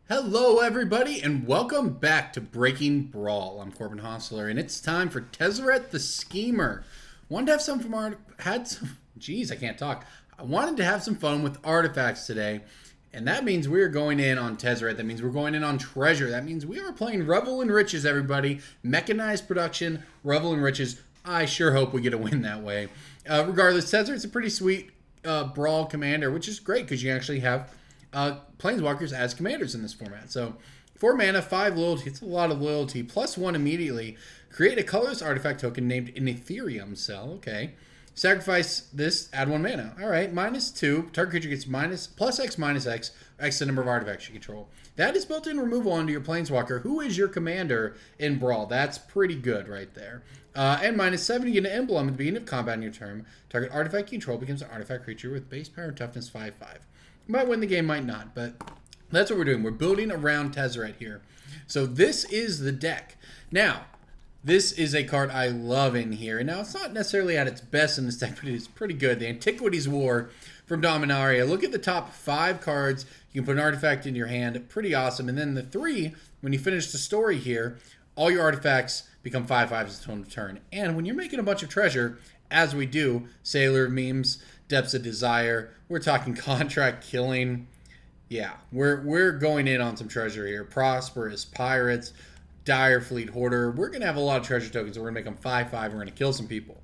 Hello everybody and welcome back to Breaking Brawl. I'm Corbin Hostler and it's time for Tezzeret the Schemer. Wanted to have some from I can't talk. I wanted to have some fun with artifacts today, and that means we're going in on Tezzeret. That means we're going in on treasure. That means we are playing Revel and Riches, everybody. Mechanized production, Revel and Riches. I sure hope we get a win that way. Regardless, Tezzeret's a pretty sweet Brawl commander, which is great because you actually have Planeswalkers as commanders in this format. So 4 mana, 5 loyalty, it's a lot of loyalty, +1 immediately. Create a colorless artifact token named an Ethereum cell. Okay. Sacrifice this, add 1 mana. Alright, -2. Target creature gets +X, X the number of artifacts you control. That is built-in removal onto your Planeswalker, who is your commander in Brawl. That's pretty good right there. And -7, you get an emblem at the beginning of combat in your turn. Target artifact you control becomes an artifact creature with base power and toughness 5/5. Might win the game, might not, but that's what we're doing. We're building around Tezzeret here. So this is the deck. Now, this is a card I love in here. And now, it's not necessarily at its best in this deck, but it's pretty good. The Antiquities War from Dominaria. Look at the top 5 cards. You can put an artifact in your hand. Pretty awesome. And then the 3, when you finish the story here, all your artifacts become 5/5s until turn. And when you're making a bunch of treasure, as we do, Sailor Memes, Depths of Desire, we're talking Contract Killing. Yeah, we're going in on some treasure here. Prosperous Pirates, Dire Fleet Hoarder. We're going to have a lot of treasure tokens, so we're going to make them 5/5. We're going to kill some people.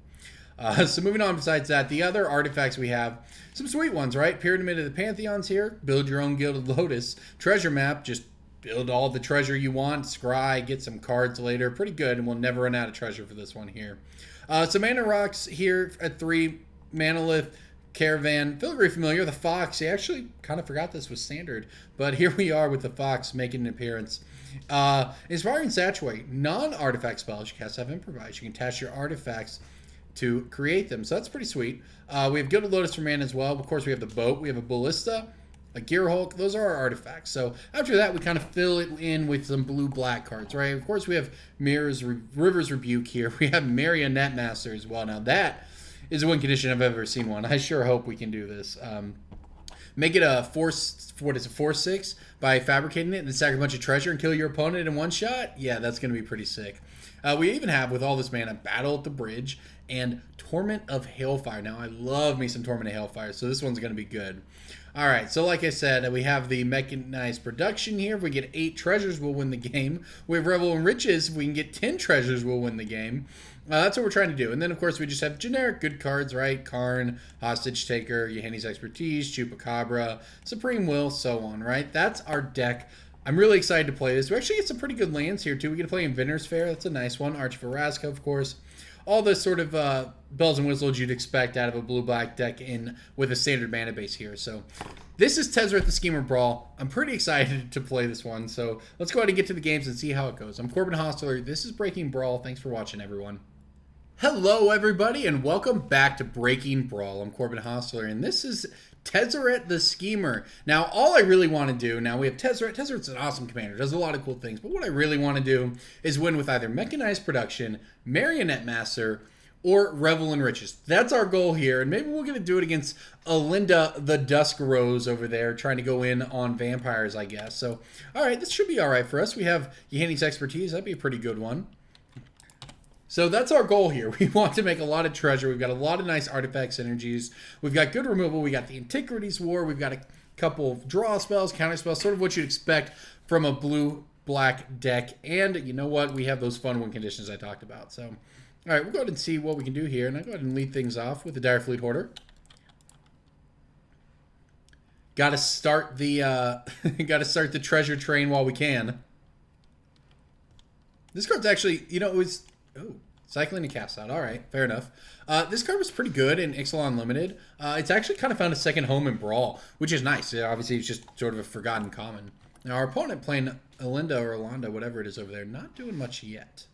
So moving on, besides that, the other artifacts we have, some sweet ones, right? Pyramid of the Pantheons here. Build your own Gilded Lotus. Treasure Map, just build all the treasure you want. Scry, get some cards later. Pretty good, and we'll never run out of treasure for this one here. Some mana rocks here at 3. Manolith, Caravan, Filigree Familiar, the Fox. I actually kind of forgot this was standard, but here we are with the Fox making an appearance. Inspiring Saturate, non-artifact spells you cast have Improvise. You can attach your artifacts to create them, so that's pretty sweet. We have Gilded Lotus for mana as well. Of course, we have the Boat. We have a Ballista, a Gearhulk. Those are our artifacts. So after that, we kind of fill it in with some blue-black cards, right? Of course, we have River's Rebuke here. We have Marionette Master as well. Now that is a win condition I've ever seen one. I sure hope we can do this. Make it a 4/6 by fabricating it and then sack a bunch of treasure and kill your opponent in one shot? Yeah, that's going to be pretty sick. We even have, with all this mana, Battle at the Bridge and Torment of Hailfire. Now, I love me some Torment of Hailfire, so this one's going to be good. All right, so like I said, we have the mechanized production here. If we get 8 treasures, we'll win the game. We have Revel and Riches. If we can get 10 treasures, we'll win the game. That's what we're trying to do. And then, of course, we just have generic good cards, right? Karn, Hostage Taker, Yahenni's Expertise, Chupacabra, Supreme Will, so on, right? That's our deck. I'm really excited to play this. We actually get some pretty good lands here, too. We get to play Inventor's Fair. That's a nice one. Arch Varaska, of course. All the sort of bells and whistles you'd expect out of a blue-black deck in with a standard mana base here. So this is Tezzeret the Schemer Brawl. I'm pretty excited to play this one. So let's go ahead and get to the games and see how it goes. I'm Corbin Hostler. This is Breaking Brawl. Thanks for watching, everyone. Hello, everybody, and welcome back to Breaking Brawl. I'm Corbin Hostler, and this is Tezzeret the Schemer. Now, all I really want to do, now we have Tezzeret. Tezzeret's an awesome commander, does a lot of cool things, but what I really want to do is win with either Mechanized Production, Marionette Master, or Revel and Riches. That's our goal here, and maybe we're going to do it against Elendra the Dusk Rose over there, trying to go in on vampires, I guess. So, all right, this should be all right for us. We have Yahenni's Expertise. That'd be a pretty good one. So that's our goal here. We want to make a lot of treasure. We've got a lot of nice artifact synergies. We've got good removal. We got the Antiquities War. We've got a couple of draw spells, counter spells, sort of what you'd expect from a blue-black deck. And you know what? We have those fun win conditions I talked about. So, all right, we'll go ahead and see what we can do here. And I'll go ahead and lead things off with the Dire Fleet Hoarder. Got to start the treasure train while we can. This card's actually, you know, it was... Oh, cycling and cast out. All right, fair enough. This card was pretty good in Ixalan Limited. It's actually kind of found a second home in Brawl, which is nice. Obviously, it's just sort of a forgotten common. Now, our opponent playing Elendra or Elendra, whatever it is over there, not doing much yet.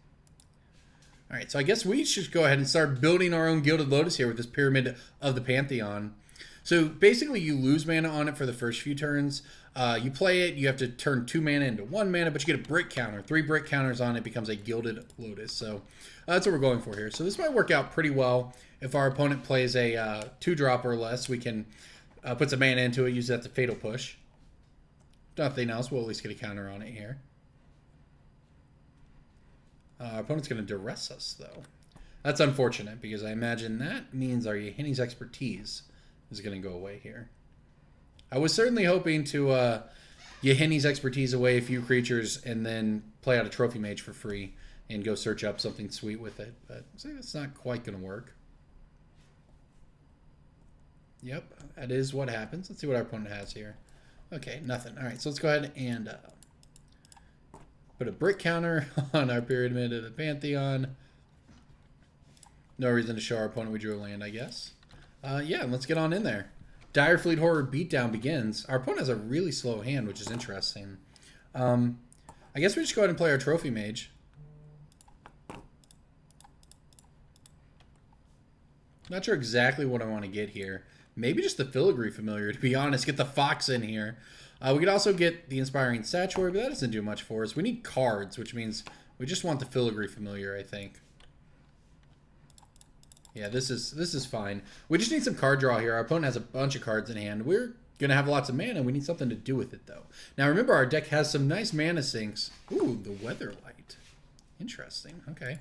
All right, so I guess we should go ahead and start building our own Gilded Lotus here with this Pyramid of the Pantheon. So basically, you lose mana on it for the first few turns. You play it, you have to turn 2 mana into 1 mana, but you get a brick counter. 3 brick counters on it becomes a Gilded Lotus. So that's what we're going for here. So this might work out pretty well. If our opponent plays a 2-drop or less, we can put some mana into it, use that to Fatal Push. nothing else, we'll at least get a counter on it here. Our opponent's going to duress us, though. That's unfortunate, because I imagine that means our Yahenni's expertise is going to go away here. I was certainly hoping to Yahenni's expertise away a few creatures and then play out a trophy mage for free and go search up something sweet with it, but that's not quite going to work. Yep, that is what happens. Let's see what our opponent has here. Okay, nothing. All right, so let's go ahead and put a brick counter on our Pyramid of the Pantheon. No reason to show our opponent we drew a land, I guess. Yeah, let's get on in there. Dire Fleet Horror Beatdown begins. Our opponent has a really slow hand, which is interesting. I guess we just go ahead and play our Trophy Mage. Not sure exactly what I want to get here. Maybe just the Filigree Familiar, to be honest. Get the Fox in here. We could also get the Inspiring Statuary, but that doesn't do much for us. We need cards, which means we just want the Filigree Familiar, I think. Yeah, this is fine. We just need some card draw here. Our opponent has a bunch of cards in hand. We're going to have lots of mana. We need something to do with it, though. Now, remember, our deck has some nice mana sinks. Ooh, the Weatherlight. Interesting. Okay.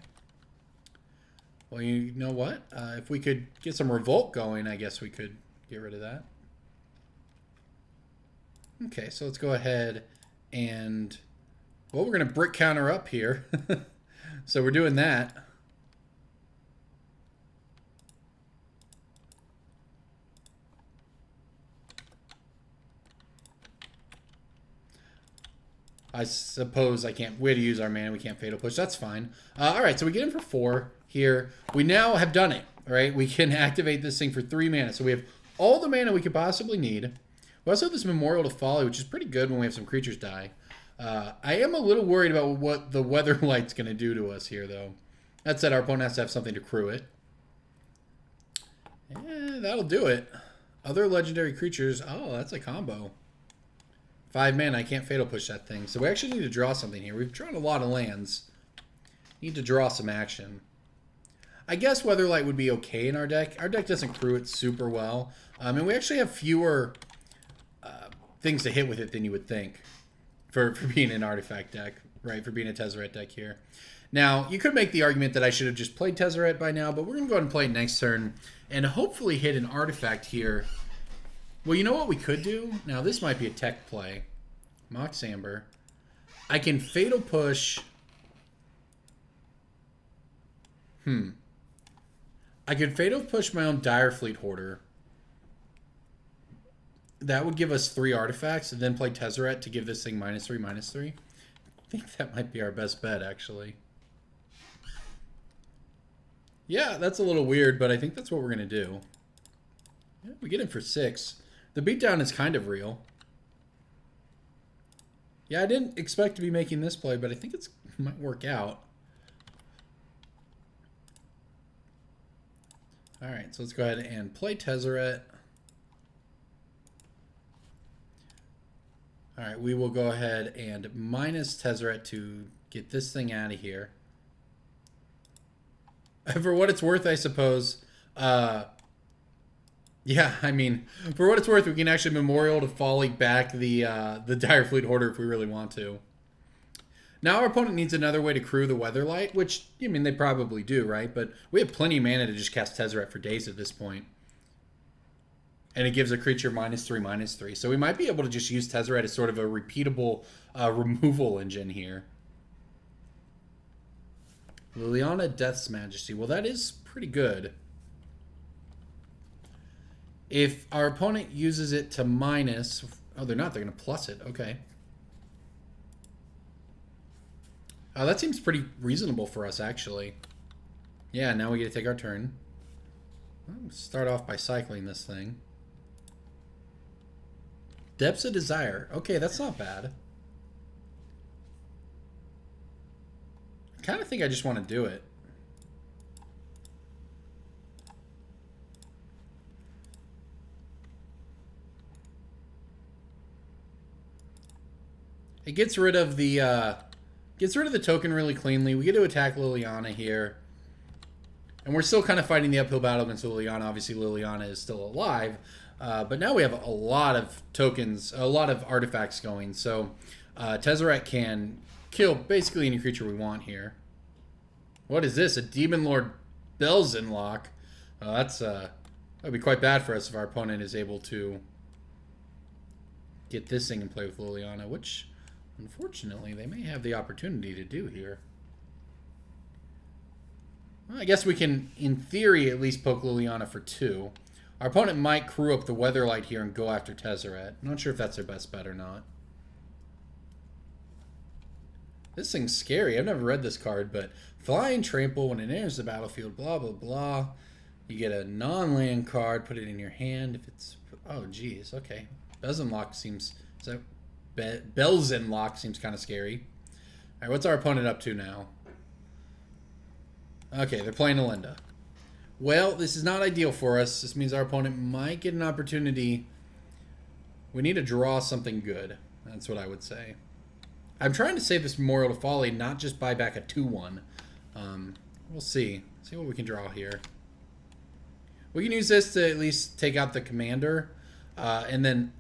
Well, you know what? If we could get some Revolt going, I guess we could get rid of that. Okay, so let's go ahead and... Well, we're going to brick counter up here. So we're doing that. I suppose I can't... We had to use our mana. We can't Fatal Push. That's fine. All right, so we get in for 4 here. We now have done it, right? We can activate this thing for 3 mana. So we have all the mana we could possibly need. We also have this Memorial to Folly, which is pretty good when we have some creatures die. I am a little worried about what the Weatherlight's going to do to us here, though. That said, our opponent has to have something to crew it. That'll do it. Other legendary creatures. Oh, that's a combo. 5 mana, I can't Fatal Push that thing. So we actually need to draw something here. We've drawn a lot of lands. Need to draw some action. I guess Weatherlight would be okay in our deck. Our deck doesn't crew it super well. And we actually have fewer things to hit with it than you would think for being an artifact deck, right? For being a Tezzeret deck here. Now, you could make the argument that I should have just played Tezzeret by now, but we're going to go ahead and play next turn and hopefully hit an artifact here. Well, you know what we could do? Now, this might be a tech play. Mox Amber. I can Fatal Push. I could Fatal Push my own Dire Fleet Hoarder. That would give us 3 artifacts, and then play Tezzeret to give this thing -3, -3. I think that might be our best bet, actually. Yeah, that's a little weird, but I think that's what we're going to do. Yeah, we get in for 6. The beatdown is kind of real. Yeah, I didn't expect to be making this play, but I think it might work out. All right, so let's go ahead and play Tezzeret. All right, we will go ahead and minus Tezzeret to get this thing out of here. For what it's worth, I suppose. Yeah, I mean, for what it's worth, we can actually Memorial to Folly back the Dire Fleet Hoarder if we really want to. Now our opponent needs another way to crew the Weatherlight, which, I mean, they probably do, right? But we have plenty of mana to just cast Tezzeret for days at this point. And it gives a creature -3, -3. So we might be able to just use Tezzeret as sort of a repeatable removal engine here. Liliana Death's Majesty. Well, that is pretty good. If our opponent uses it to minus... Oh, they're not. They're going to plus it. Okay. That seems pretty reasonable for us, actually. Yeah, now we get to take our turn. Let's start off by cycling this thing. Depths of Desire. Okay, that's not bad. I kind of think I just want to do it. It gets rid of the token really cleanly. We get to attack Liliana here. And we're still kind of fighting the uphill battle against Liliana. Obviously, Liliana is still alive. But now we have a lot of tokens, a lot of artifacts going. So Tezzeret can kill basically any creature we want here. What is this? A Demon Lord Belzenlock. That would be quite bad for us if our opponent is able to get this thing and play with Liliana, which, unfortunately, they may have the opportunity to do here. Well, I guess we can, in theory, at least poke Liliana for 2. Our opponent might crew up the Weatherlight here and go after Tezzeret. I'm not sure if that's their best bet or not. This thing's scary. I've never read this card, but Fly and Trample when it enters the battlefield, blah, blah, blah. You get a non-land card, put it in your hand. If it's... Oh, geez. Okay. Belzenlock seems... Is that... Belzenlock seems kind of scary. All right, what's our opponent up to now? Okay, they're playing Elendra. Well, this is not ideal for us. This means our opponent might get an opportunity. We need to draw something good. That's what I would say. I'm trying to save this Memorial to Folly, not just buy back a 2-1. We'll see. See what we can draw here. We can use this to at least take out the commander. And then,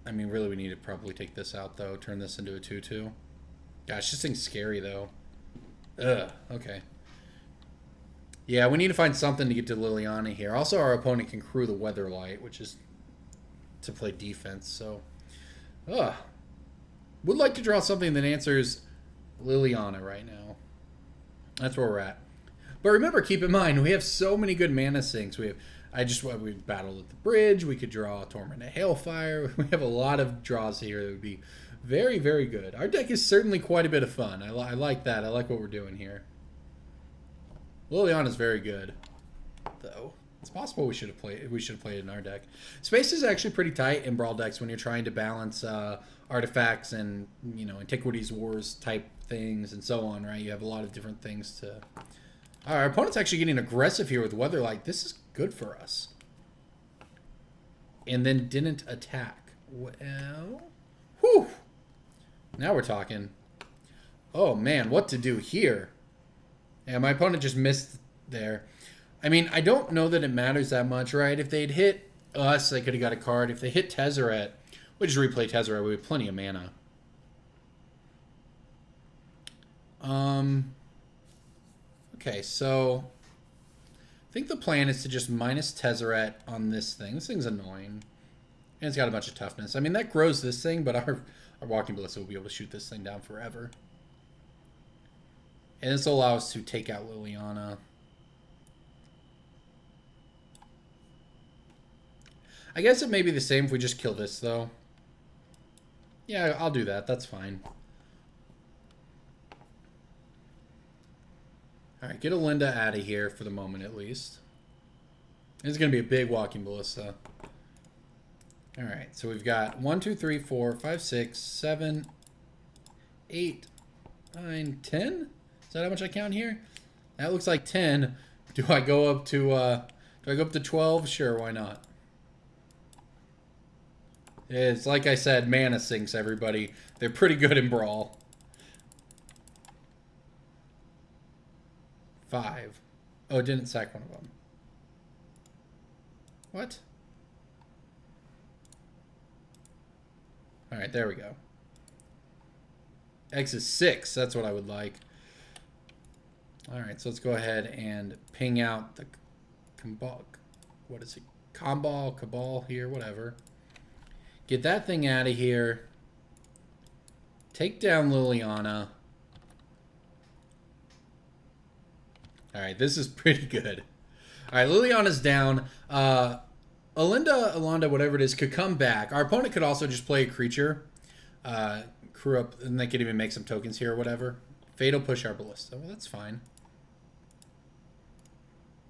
I mean, really we need to probably take this out, though. Turn this into a 2-2. Gosh, this thing's scary, though. Ugh, okay. Yeah, we need to find something to get to Liliana here. Also, our opponent can crew the Weatherlight, which is to play defense, so... Would like to draw something that answers Liliana right now. That's where we're at. But remember, keep in mind, we have so many good mana sinks. We battled at the bridge. We could draw Torment of Hailfire. We have a lot of draws here that would be very, very good. Our deck is certainly quite a bit of fun. I like that. I like what we're doing here. Liliana's very good, though. It's possible we should have played it in our deck. Space is actually pretty tight in Brawl decks when you're trying to balance artifacts and, you know, Antiquities Wars type things and so on, right? You have a lot of different things to... Our opponent's actually getting aggressive here with Weatherlight. This is good for us. And then didn't attack. Well... Whew! Now we're talking. Oh, man, what to do here? Yeah, my opponent just missed there. I mean, I don't know that it matters that much, right? If they'd hit us, they could have got a card. If they hit Tezzeret, we'll just replay Tezzeret. We have plenty of mana. Okay, so I think the plan is to just minus Tezzeret on this thing. This thing's annoying. And it's got a bunch of toughness. I mean, that grows this thing, but our Walking Ballista will be able to shoot this thing down forever. And this will allow us to take out Liliana. I guess it may be the same if we just kill this, though. Yeah, I'll do that. That's fine. Alright, get Elendra out of here for the moment, at least. This is going to be a big Walking Ballista. Alright, so we've got 1, 2, 3, 4, 5, 6, 7, 8, 9, 10? Is that how much I count here? That looks like 10. Do I go up to 12? Sure, why not? It's like I said, mana sinks, everybody. They're pretty good in Brawl. 5. Oh, it didn't sack one of them. What? Alright, there we go. X is 6. That's what I would like. Alright, so let's go ahead and ping out the Cabal. What is it? Cabal here, whatever. Get that thing out of here. Take down Liliana. Alright, this is pretty good. Alright, Liliana's down. Elendra, whatever it is, could come back. Our opponent could also just play a creature. Crew up, and they could even make some tokens here or whatever. Fatal push our Ballista. Well, that's fine.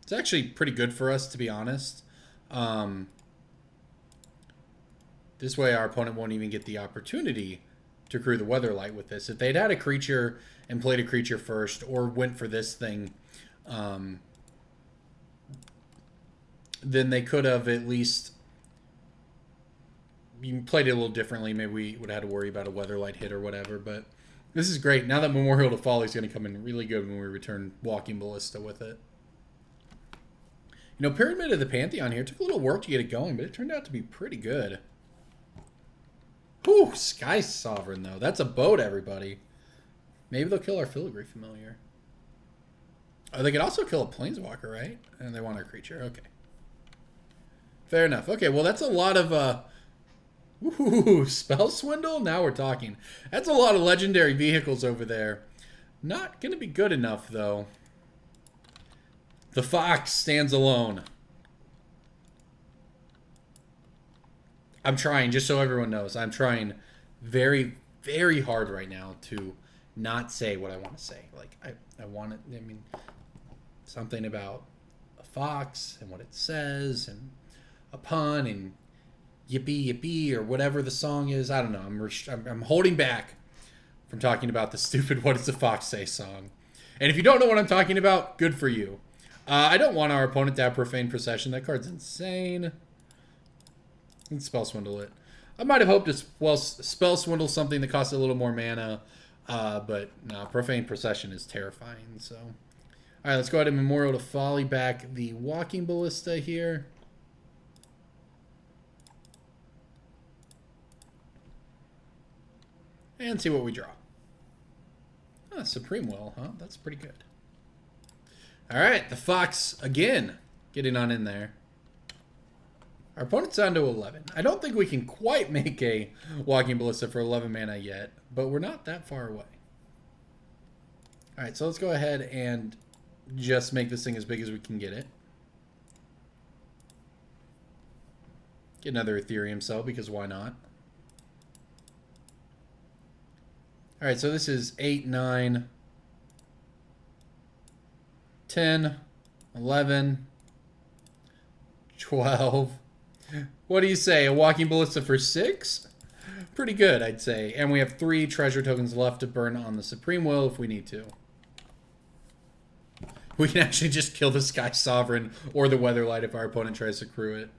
It's actually pretty good for us, to be honest. This way our opponent won't even get the opportunity to crew the Weatherlight with this. If they'd had a creature and played a creature first, or went for this thing, then they could have at least played it a little differently. Maybe we would have had to worry about a Weatherlight hit or whatever. But this is great. Now that Memorial to Folly is going to come in really good when we return Walking Ballista with it. You know, Pyramid of the Pantheon here took a little work to get it going, but it turned out to be pretty good. Whew, Sky Sovereign, though. That's a boat, everybody. Maybe they'll kill our Filigree Familiar. Oh, they could also kill a Planeswalker, right? And they want our creature. Okay. Fair enough. Okay, well, that's a lot of... Ooh, Spell Swindle? Now we're talking. That's a lot of legendary vehicles over there. Not going to be good enough, though. The Fox stands alone. I'm trying, just so everyone knows, I'm trying very, very hard right now to not say what I want to say. Like, I want it, I mean, something about a fox and what it says and a pun and yippee yippee or whatever the song is. I don't know. I'm holding back from talking about the stupid What Does the Fox Say song. And if you don't know what I'm talking about, good for you. I don't want our opponent to have Profane Procession. That card's insane. And Spell Swindle it. I might have hoped to Spell Swindle something that costs a little more mana. But no, Profane Procession is terrifying. So, all right, let's go ahead and Memorial to Folly back the Walking Ballista here. And see what we draw. Supreme Will, huh? That's pretty good. All right, the Fox again getting on in there. Our opponent's down to 11. I don't think we can quite make a Walking Ballista for 11 mana yet, but we're not that far away. All right, so let's go ahead and just make this thing as big as we can get it. Get another Ethereum Cell, because why not? All right, so this is 8, 9, 10, 11, 12. What do you say? A Walking Ballista for 6? Pretty good, I'd say. And we have 3 treasure tokens left to burn on the Supreme Will if we need to. We can actually just kill the Sky Sovereign or the Weatherlight if our opponent tries to crew it.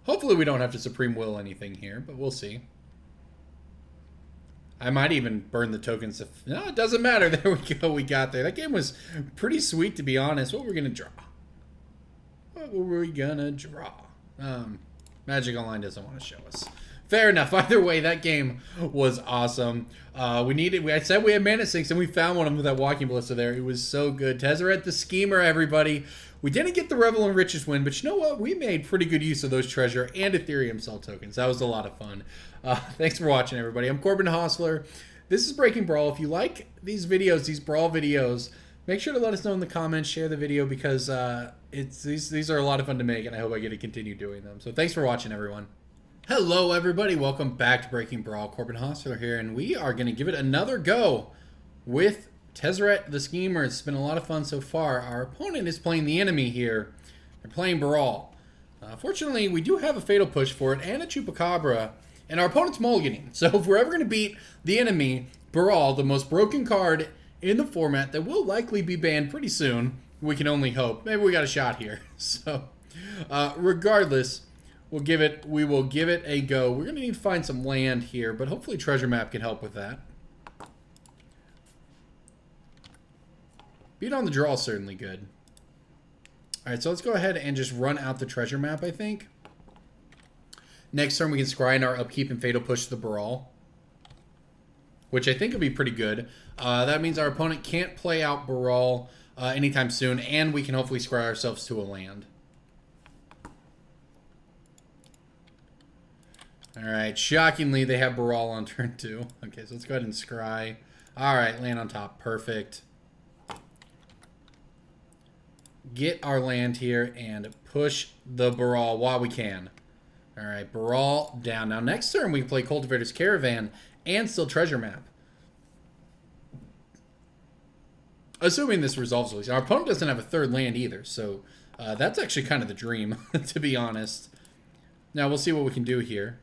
Hopefully we don't have to Supreme Will anything here, but we'll see. I might even burn the tokens if... No, it doesn't matter. There we go. We got there. That game was pretty sweet, to be honest. What were we going to draw? What were we going to draw? Magic Online doesn't want to show us. Fair enough. Either way, that game was awesome. I said we had mana sinks, and we found one of them with that Walking Ballista there. It was so good. Tezzeret the Schemer, everybody. We didn't get the Revel and Riches win, but you know what? We made pretty good use of those treasure and Ethereum Cell tokens. That was a lot of fun. Thanks for watching, everybody. I'm Corbin Hostler. This is Breaking Brawl. If you like these videos, these Brawl videos, make sure to let us know in the comments. Share the video because these are a lot of fun to make, and I hope I get to continue doing them. So thanks for watching, everyone. Hello, everybody. Welcome back to Breaking Brawl. Corbin Hostler here, and we are going to give it another go with Tezzeret the Schemer. It's been a lot of fun so far. Our opponent is playing the enemy here. They're playing Baral. Fortunately, we do have a Fatal Push for it and a Chupacabra, and our opponent's mulliganing. So if we're ever going to beat the enemy, Baral, the most broken card in the format that will likely be banned pretty soon, we can only hope. Maybe we got a shot here. So regardless, we will give it a go. We're going to need to find some land here, but hopefully Treasure Map can help with that. Being on the draw is certainly good. All right, so let's go ahead and just run out the Treasure Map, I think. Next turn, we can scry our Upkeep and Fatal Push the Brawl, which I think would be pretty good. That means our opponent can't play out Brawl anytime soon, and we can hopefully scry ourselves to a land. All right, shockingly, they have Baral on turn 2. Okay, so let's go ahead and scry. All right, land on top. Perfect. Get our land here and push the Baral while we can. All right, Baral down. Now, next turn, we can play Cultivator's Caravan and still Treasure Map. Assuming this resolves. Our opponent doesn't have a third land either, so that's actually kind of the dream, to be honest. Now, we'll see what we can do here.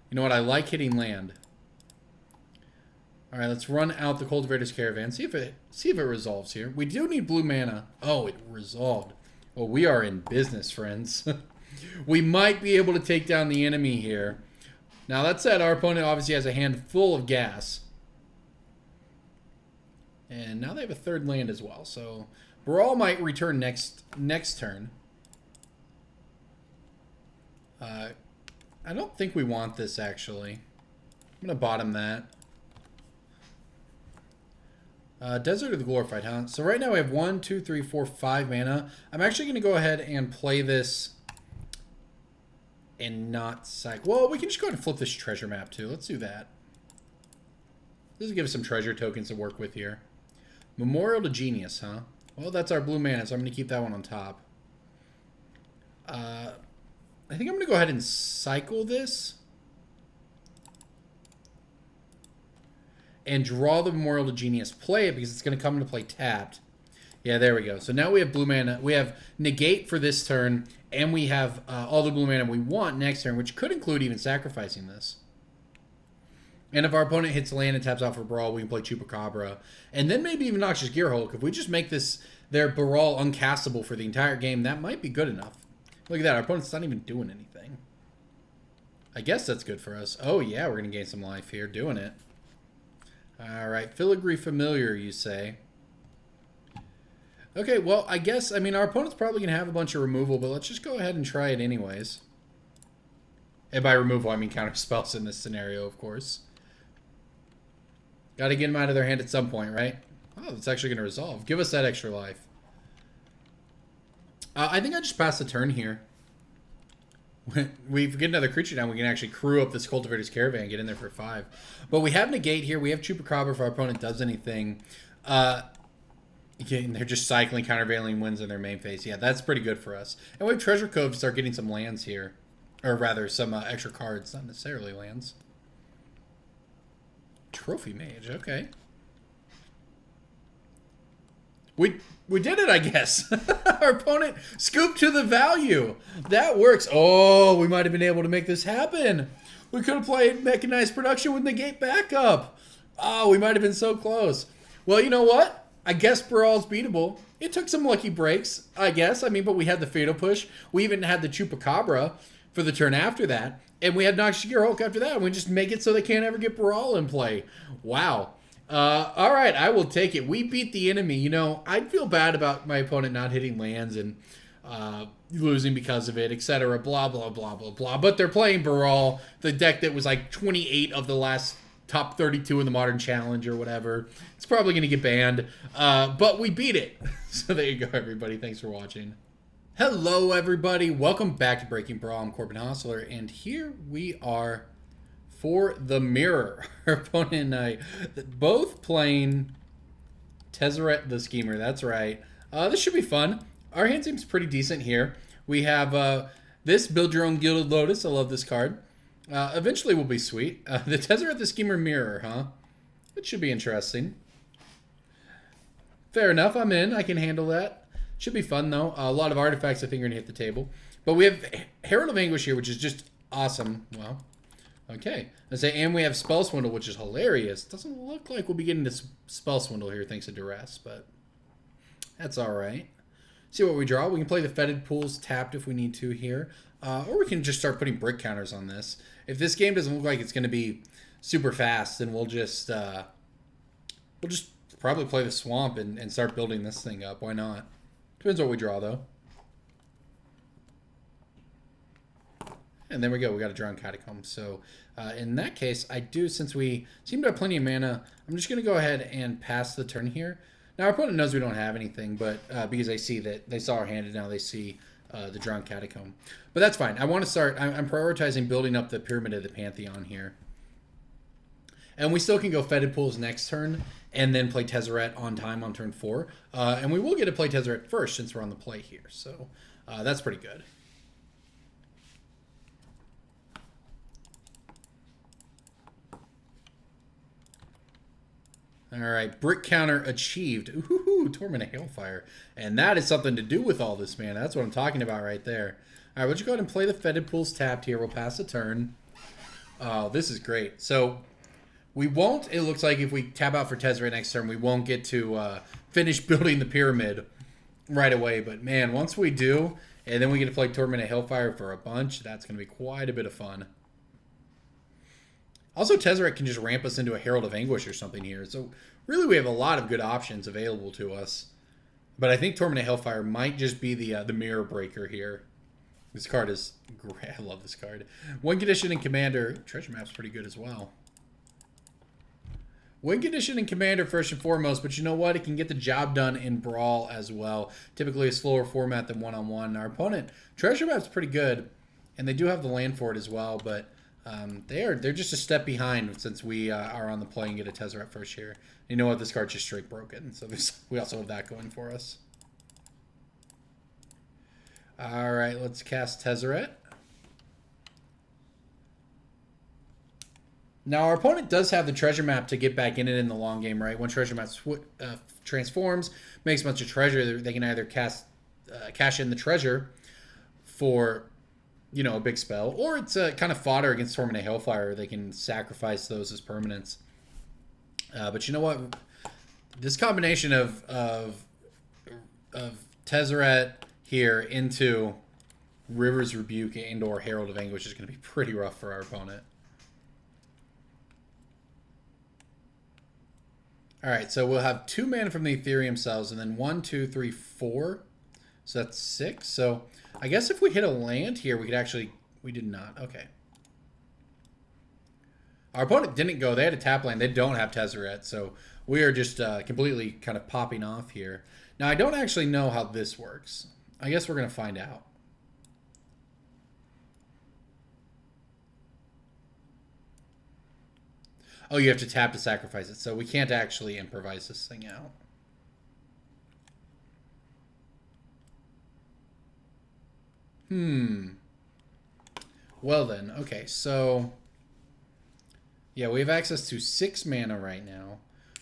You know what? I like hitting land. All right, let's run out the Cultivator's Caravan. See if it resolves here. We do need blue mana. Oh, it resolved. Well, we are in business, friends. We might be able to take down the enemy here. Now, that said, our opponent obviously has a hand full of gas. And now they have a third land as well. So Brawl might return next turn. I don't think we want this, actually. I'm going to bottom that. Desert of the Glorified, huh? So right now we have 1, 2, 3, 4, 5 mana. I'm actually going to go ahead and play this and not psych. Well, we can just go ahead and flip this treasure map, too. Let's do that. This will give us some treasure tokens to work with here. Memorial to Genius, huh? Well, that's our blue mana, so I'm going to keep that one on top. I think I'm going to go ahead and cycle this. And draw the Memorial to Genius. Play it because it's going to come into play tapped. Yeah, there we go. So now we have blue mana. We have negate for this turn, and we have all the blue mana we want next turn, which could include even sacrificing this. And if our opponent hits land and taps out for Brawl, we can play Chupacabra. And then maybe even Noxious Gearhulk. If we just make their Baral uncastable for the entire game, that might be good enough. Look at that. Our opponent's not even doing anything. I guess that's good for us. Oh, yeah, we're going to gain some life here doing it. All right. Filigree Familiar, you say. Okay, well, I guess, I mean, our opponent's probably going to have a bunch of removal, but let's just go ahead and try it anyways. And by removal, I mean counter spells in this scenario, of course. Got to get them out of their hand at some point, right? Oh, it's actually going to resolve. Give us that extra life. I think I just passed the turn here. When we get another creature down, we can actually crew up this Cultivator's Caravan, get in there for 5. But we have Negate here. We have Chupacabra if our opponent does anything. And they're just cycling countervailing winds in their main phase. Yeah, that's pretty good for us. And we have Treasure Cove to start getting some lands here. Or rather, some extra cards, not necessarily lands. Trophy Mage, okay. We did it, I guess. Our opponent scooped to the value. That works. Oh, we might have been able to make this happen. We could have played Mechanized Production with Negate backup. Oh, we might have been so close. Well, you know what? I guess Baral's beatable. It took some lucky breaks, I guess. I mean, but we had the Fatal Push. We even had the Chupacabra for the turn after that. And we had Noxious Gearhulk after that. And we just make it so they can't ever get Baral in play. Wow. All right, I will take it. We beat the enemy. You know, I'd feel bad about my opponent not hitting lands and losing because of it, etc. Blah, blah, blah, blah, blah. But they're playing Baral, the deck that was like 28 of the last top 32 in the Modern Challenge or whatever. It's probably going to get banned. But we beat it. So there you go, everybody. Thanks for watching. Hello, everybody. Welcome back to Breaking Brawl. I'm Corbin Hostler, and here we are for the mirror. Our opponent and I, both playing Tezzeret the Schemer. That's right. This should be fun. Our hand seems pretty decent here. We have this Build Your Own Gilded Lotus. I love this card. Eventually will be sweet. The Tezzeret the Schemer mirror, huh? It should be interesting. Fair enough. I'm in. I can handle that. Should be fun, though. A lot of artifacts I think are going to hit the table. But we have Herald of Anguish here, which is just awesome. Well, okay. And we have Spell Swindle, which is hilarious. Doesn't look like we'll be getting this Spell Swindle here thanks to Duress, but that's all right. See what we draw. We can play the Fetid Pools tapped if we need to here. Or we can just start putting brick counters on this. If this game doesn't look like it's going to be super fast, then we'll just probably play the Swamp and start building this thing up. Why not? Depends what we draw, though. And there we go. We got a drawn Catacomb. So in that case, I do, since we seem to have plenty of mana, I'm just going to go ahead and pass the turn here. Now, our opponent knows we don't have anything, but because they see that they saw our hand and now they see the drawn Catacomb. But that's fine. I want to start, I'm prioritizing building up the Pyramid of the Pantheon here. And we still can go Fetid Pools next turn and then play Tezzeret on time on turn 4. And we will get to play Tezzeret first since we're on the play here. So that's pretty good. All right, brick counter achieved. Ooh, Torment of Hailfire. And that is something to do with all this, man. That's what I'm talking about right there. All right, we'll just go ahead and play the Fetid Pools tapped here. We'll pass a turn. Oh, this is great. So we won't, it looks like if we tap out for Tezzeret next turn, we won't get to finish building the pyramid right away. But man, once we do, and then we get to play Torment of Hailfire for a bunch, that's going to be quite a bit of fun. Also, Tezzeret can just ramp us into a Herald of Anguish or something here. So really we have a lot of good options available to us. But I think Torment of Hellfire might just be the mirror breaker here. This card is great. I love this card. Win condition and Commander. Treasure Map's pretty good as well. Win condition and Commander first and foremost, but you know what? It can get the job done in Brawl as well. Typically a slower format than one-on-one. Our opponent, Treasure Map's pretty good, and they do have the land for it as well, but they're just a step behind since we are on the play and get a Tezzeret first here. You know what? This card's just straight broken, so we also have that going for us. All right, let's cast Tezzeret. Now, our opponent does have the treasure map to get back in it in the long game, right? When treasure map transforms, makes a bunch of treasure, they can either cash in the treasure for, you know, a big spell, or it's a kind of fodder against Torment of Hailfire. They can sacrifice those as permanents. But you know what? This combination of Tezzeret here into River's Rebuke and/or Herald of Anguish is going to be pretty rough for our opponent. All right, so we'll have 2 mana from the Ethereum Cells, and then 1, 2, 3, 4. So that's 6. So I guess if we hit a land here, we could actually... We did not. Okay. Our opponent didn't go. They had a tap land. They don't have Tezzeret, so we are just completely kind of popping off here. Now, I don't actually know how this works. I guess we're going to find out. Oh, you have to tap to sacrifice it, so we can't actually improvise this thing out. Well then, okay, so... Yeah, we have access to 6 mana right now,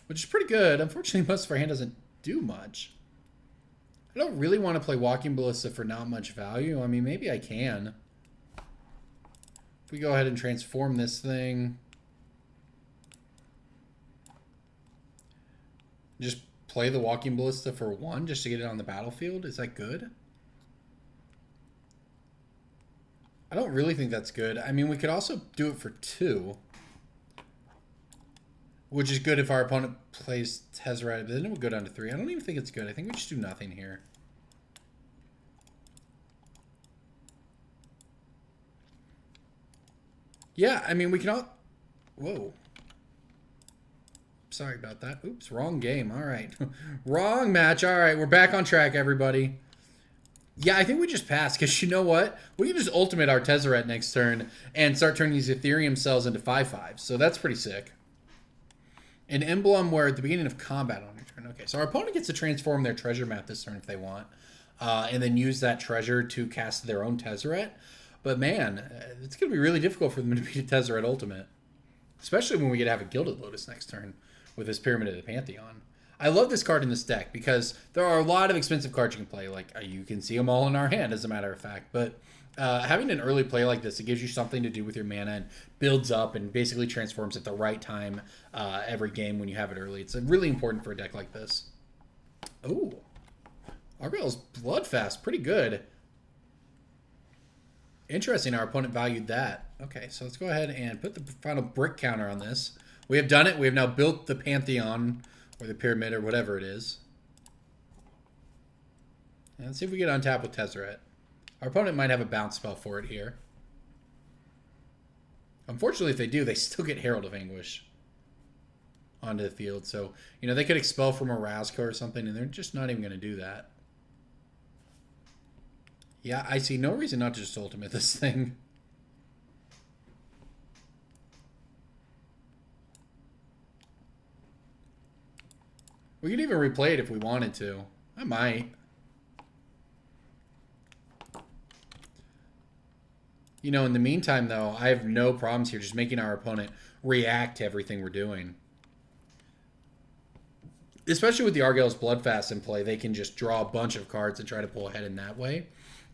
which is pretty good. Unfortunately, most of our hand doesn't do much. I don't really want to play Walking Ballista for not much value. I mean, maybe I can. If we go ahead and transform this thing... Just play the Walking Ballista for 1 just to get it on the battlefield? Is that good? I don't really think that's good. I mean, we could also do it for 2. Which is good if our opponent plays Tezzeret, but then it would go down to 3. I don't even think it's good. I think we just do nothing here. Yeah, I mean, we can all... Whoa. Sorry about that. Oops, wrong game. All right. Wrong match. All right, we're back on track, everybody. Yeah, I think we just pass, because you know what? We can just ultimate our Tezzeret next turn and start turning these Ethereum cells into 5/5. So that's pretty sick. An emblem where at the beginning of combat on your turn. Okay, so our opponent gets to transform their treasure map this turn if they want, and then use that treasure to cast their own Tezzeret. But man, it's going to be really difficult for them to beat a Tezzeret ultimate, especially when we get to have a Gilded Lotus next turn with this Pyramid of the Pantheon. I love this card in this deck because there are a lot of expensive cards you can play. Like, you can see them all in our hand, as a matter of fact. But having an early play like this, it gives you something to do with your mana and builds up and basically transforms at the right time every game when you have it early. It's really important for a deck like this. Ooh. Argyle's Bloodfast. Pretty good. Interesting, our opponent valued that. Okay, so let's go ahead and put the final brick counter on this. We have done it. We have now built the Pantheon, or the Pyramid, or whatever it is. And let's see if we get on tap with Tezzeret. Our opponent might have a bounce spell for it here. Unfortunately, if they do, they still get Herald of Anguish onto the field. So, you know, they could expel from a Razko or something, and they're just not even going to do that. Yeah, I see no reason not to just ultimate this thing. We could even replay it if we wanted to. I might. You know, in the meantime, though, I have no problems here just making our opponent react to everything we're doing. Especially with the Argyle's Bloodfast in play, they can just draw a bunch of cards and try to pull ahead in that way.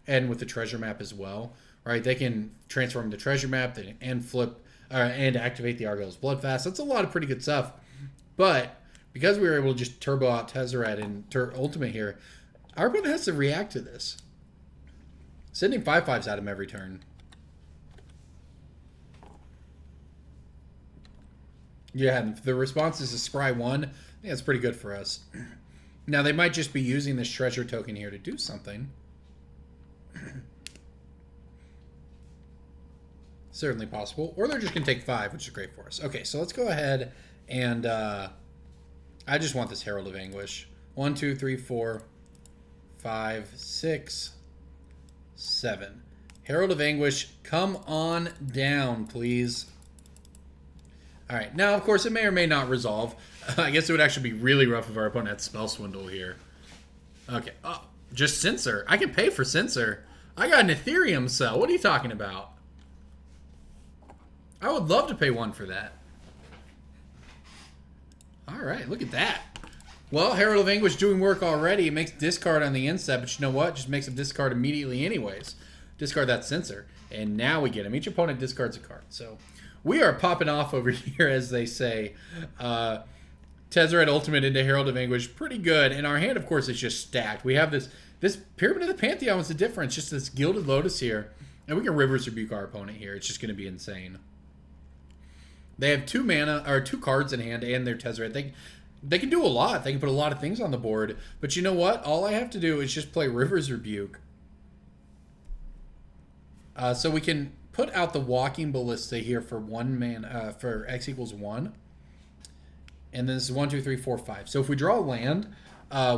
And with the treasure map as well, right? They can transform the treasure map and flip and activate the Argyle's Bloodfast. That's a lot of pretty good stuff. But because we were able to just turbo out Tezzeret and ultimate here, our opponent has to react to this. Sending 5/5s at him every turn. Yeah, and the response is a Scry 1. I think that's pretty good for us. Now, they might just be using this treasure token here to do something. Certainly possible. Or they're just going to take 5, which is great for us. Okay, so let's go ahead and... I just want this Herald of Anguish. 1, 2, 3, 4, 5, 6, 7. Herald of Anguish, come on down, please. Alright, now, of course, it may or may not resolve. I guess it would actually be really rough if our opponent had Spell Swindle here. Okay, oh, just Censor. I can pay for Censor. I got an Ethereum cell. What are you talking about? I would love to pay 1 for that. Alright, look at that. Well, Herald of Anguish doing work already. It makes discard on the inset, but you know what? Just makes him discard immediately anyways. Discard that Censor. And now we get him. Each opponent discards a card. So we are popping off over here, as they say. Tezzeret Ultimate into Herald of Anguish. Pretty good. And our hand, of course, is just stacked. We have this Pyramid of the Pantheon was the difference. Just this Gilded Lotus here. And we can Rivers Rebuke our opponent here. It's just going to be insane. They have 2 mana, or 2 cards in hand, and their Tezzeret. They can do a lot. They can put a lot of things on the board. But you know what? All I have to do is just play Rivers Rebuke. So we can put out the Walking Ballista here for 1 mana, for X equals 1. And then this is 1, 2, 3, 4, 5. So if we draw a land,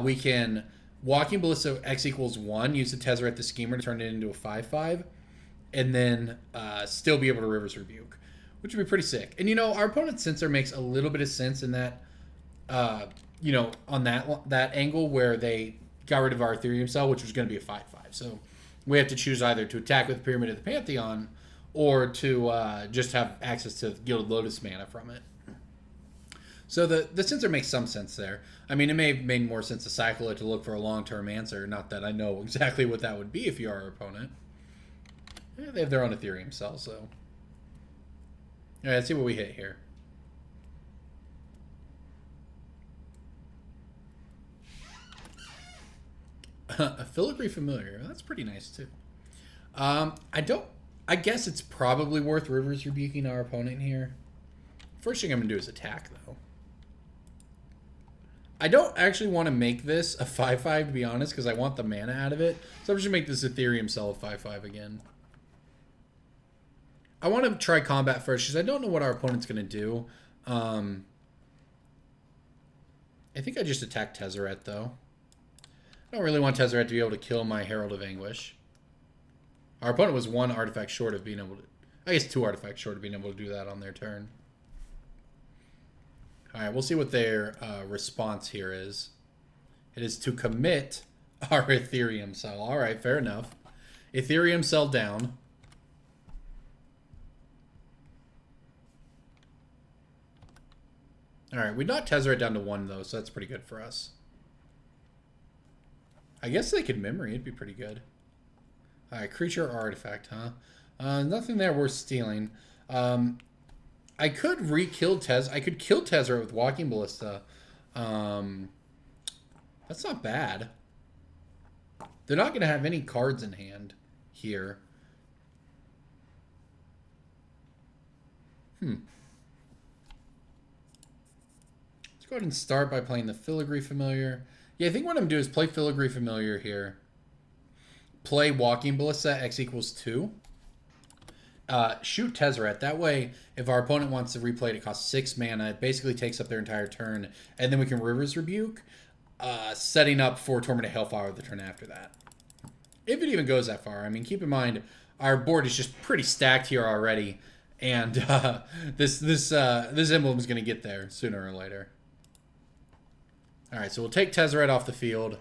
we can Walking Ballista X equals 1, use the Tezzeret the Schemer to turn it into a 5/5, and then still be able to Rivers Rebuke, which would be pretty sick. And, you know, our opponent's Censor makes a little bit of sense in that, you know, on that angle where they got rid of our Ethereum cell, which was going to be a 5/5. So we have to choose either to attack with Pyramid of the Pantheon or to just have access to Gilded Lotus mana from it. So the Censor makes some sense there. I mean, it may have made more sense to cycle it to look for a long-term answer. Not that I know exactly what that would be if you are our opponent. Yeah, they have their own Ethereum cell, so... All right, let's see what we hit here. A Filigree Familiar. That's pretty nice, too. I guess it's probably worth Rivers Rebuking our opponent here. First thing I'm going to do is attack, though. I don't actually want to make this a 5/5, to be honest, because I want the mana out of it. So I'm just going to make this Ethereum cell a 5/5 again. I want to try combat first, because I don't know what our opponent's going to do. I think I just attack Tezzeret, though. I don't really want Tezzeret to be able to kill my Herald of Anguish. Our opponent was 1 artifact short of being able to... I guess 2 artifacts short of being able to do that on their turn. Alright, we'll see what their response here is. It is to commit our Ethereum cell. Alright, fair enough. Ethereum cell down. Alright, we knocked Tezzeret down to 1, though, so that's pretty good for us. I guess they could memory. It'd be pretty good. Alright, creature or artifact, huh? Nothing there worth stealing. I could re-kill I could kill Tezzeret with Walking Ballista. That's not bad. They're not going to have any cards in hand here. Let's go ahead and start by playing the Filigree Familiar. Yeah, I think what I'm going to do is play Filigree Familiar here. Play Walking Ballista, X equals 2. Shoot Tezzeret. That way, if our opponent wants to replay it, it costs 6 mana. It basically takes up their entire turn. And then we can Rivers Rebuke, setting up for Torment of Hellfire the turn after that. If it even goes that far. I mean, keep in mind, our board is just pretty stacked here already. And this emblem is going to get there sooner or later. Alright, so we'll take Tezzeret off the field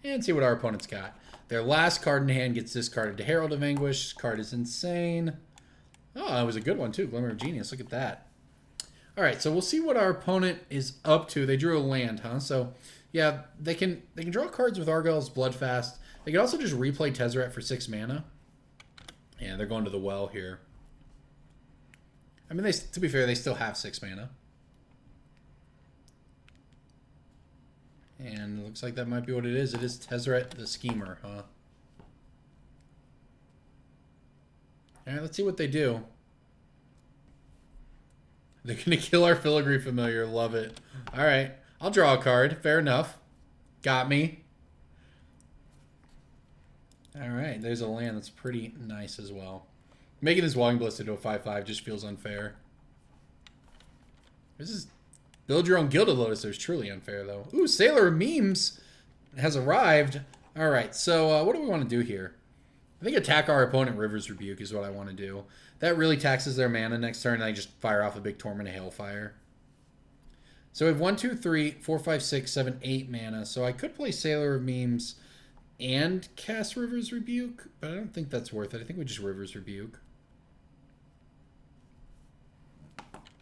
and see what our opponent's got. Their last card in hand gets discarded to Herald of Anguish. This card is insane. Oh, that was a good one, too. Glimmer of Genius. Look at that. Alright, so we'll see what our opponent is up to. They drew a land, huh? So, yeah, they can draw cards with Argyle's Bloodfast. They can also just replay Tezzeret for 6 mana. Yeah, they're going to the well here. I mean, to be fair, they still have 6 mana. And it looks like that might be what it is. It is Tezzeret the Schemer, huh? Alright, let's see what they do. They're going to kill our Filigree Familiar. Love it. Alright, I'll draw a card. Fair enough. Got me. All right, there's a land that's pretty nice as well. Making this Walking Ballista into a 5/5 just feels unfair. This is build your own Gilded Lotus. There's truly unfair, though. Ooh, Sailor of Memes has arrived. All right, so what do we want to do here? I think attack our opponent River's Rebuke is what I want to do. That really taxes their mana next turn, and I just fire off a big Torment of Hailfire. So we have 1, 2, 3, 4, 5, 6, 7, 8 mana. So I could play Sailor of Memes and cast River's Rebuke, but I don't think that's worth it. I think we just River's Rebuke.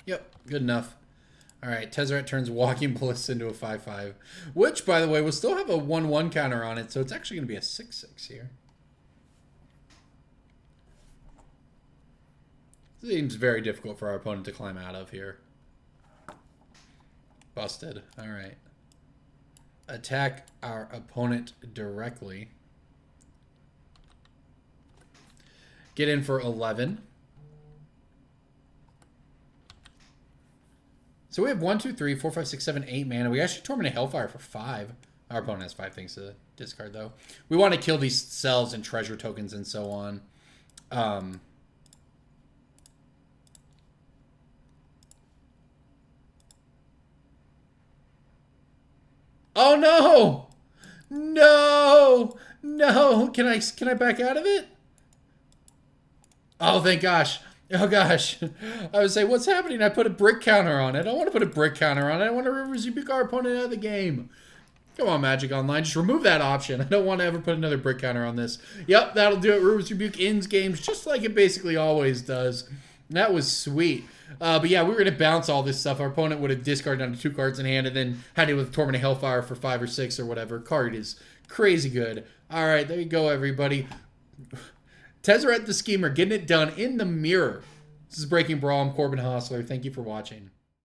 Yep, good enough. All right, Tezzeret turns Walking Ballista into a 5/5, which, by the way, will still have a 1/1 counter on it, so it's actually going to be a 6/6 here. Seems very difficult for our opponent to climb out of here. Busted. All right. Attack our opponent directly. Get in for 11. So we have 1, 2, 3, 4, 5, 6, 7, 8 mana. We actually Torment of Hellfire for 5. Our opponent has 5 things to discard, though. We want to kill these cells and treasure tokens and so on. Oh no! No! No! Can I back out of it? Oh, thank gosh. Oh gosh. I would say, what's happening? I put a brick counter on it. I don't want to put a brick counter on it. I want to River's Rebuke our opponent out of the game. Come on, Magic Online. Just remove that option. I don't want to ever put another brick counter on this. Yep, that'll do it. River's Rebuke ends games just like it basically always does. That was sweet. But yeah, we were going to bounce all this stuff. Our opponent would have discarded down to 2 cards in hand and then had it with Torment of Hellfire for 5 or 6 or whatever. Card is crazy good. All right, there you go, everybody. Tezzeret the Schemer getting it done in the mirror. This is Breaking Brawl. I'm Corbin Hostler. Thank you for watching.